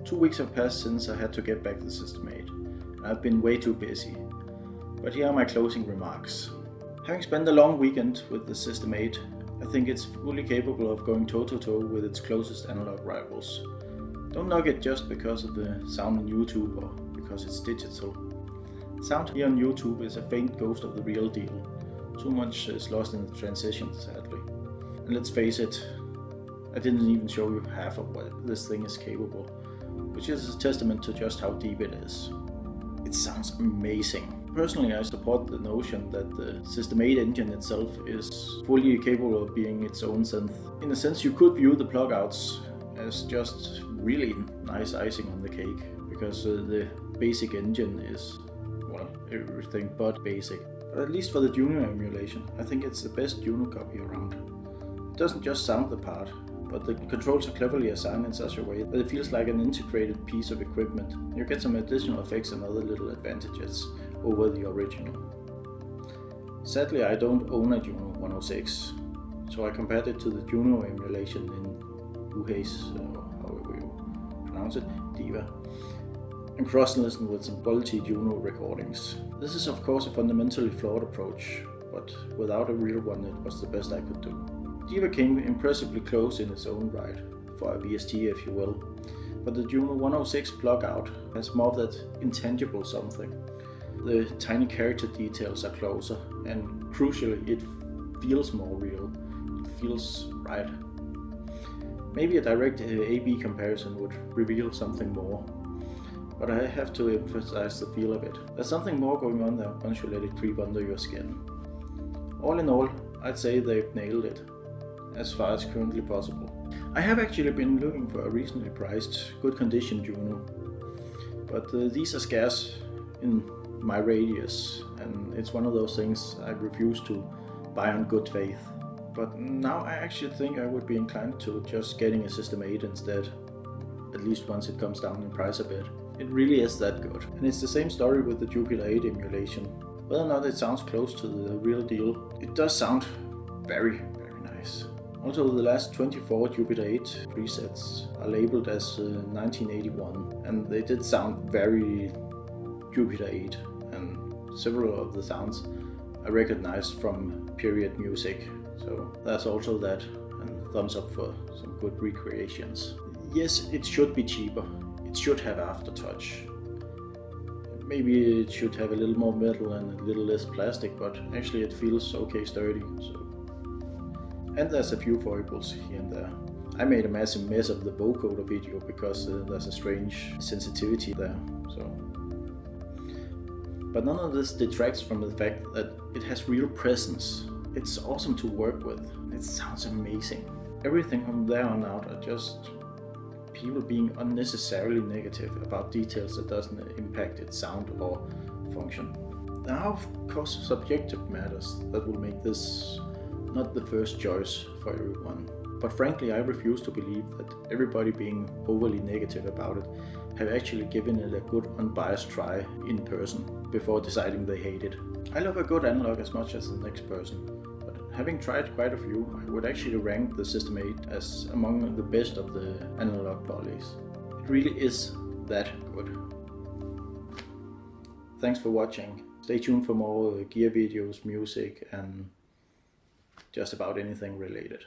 2 weeks have passed since I had to get back the System-8. I've been way too busy. But here are my closing remarks. Having spent a long weekend with the System-8, I think it's fully capable of going toe-to-toe with its closest analog rivals. Don't knock it just because of the sound on YouTube or because it's digital. Sound here on YouTube is a faint ghost of the real deal. Too much is lost in the transition, sadly. And let's face it, I didn't even show you half of what this thing is capable, which is a testament to just how deep it is. It sounds amazing. Personally, I support the notion that the System-8 engine itself is fully capable of being its own synth. In a sense, you could view the plugouts as just really nice icing on the cake, because the basic engine is, well, everything but basic. But at least for the Juno emulation, I think it's the best Juno copy around. It doesn't just sound the part, but the controls are cleverly assigned in such a way that it feels like an integrated piece of equipment. You get some additional effects and other little advantages over the original. Sadly, I don't own a Juno 106, so I compared it to the Juno emulation in U-He's, however you pronounce it, DIVA, and cross-listened with some quality Juno recordings. This is of course a fundamentally flawed approach, but without a real one it was the best I could do. DIVA came impressively close in its own right, for a VST if you will, but the Juno 106 plugout has more of that intangible something. The tiny character details are closer, and crucially it feels more real, it feels right. Maybe a direct A-B comparison would reveal something more, but I have to emphasize the feel of it. There's something more going on there once you let it creep under your skin. All in all, I'd say they've nailed it, as far as currently possible. I have actually been looking for a reasonably priced, good condition Juno, but these are scarce in my radius, and it's one of those things I refuse to buy on good faith. But now I actually think I would be inclined to just getting a System-8 instead, at least once it comes down in price a bit. It really is that good. And it's the same story with the Jupiter 8 emulation. Whether or not it sounds close to the real deal, it does sound very, very nice. Also, the last 24 Jupiter 8 presets are labeled as 1981, and they did sound very Jupiter 8, and several of the sounds I recognized from period music, so there's also that, and thumbs up for some good recreations. Yes, it should be cheaper, it should have aftertouch. Maybe it should have a little more metal and a little less plastic, but actually it feels okay sturdy. So. And there's a few foibles here and there. I made a massive mess of the vocoder video because there's a strange sensitivity there. But none of this detracts from the fact that it has real presence. It's awesome to work with. It sounds amazing. Everything from there on out are just people being unnecessarily negative about details that doesn't impact its sound or function. There are of course subjective matters that will make this not the first choice for everyone. But frankly, I refuse to believe that everybody being overly negative about it have actually given it a good unbiased try in person before deciding they hate it. I love a good analog as much as the next person, but having tried quite a few, I would actually rank the System-8 as among the best of the analog polys. It really is that good. Thanks for watching. Stay tuned for more gear videos, music, and just about anything related.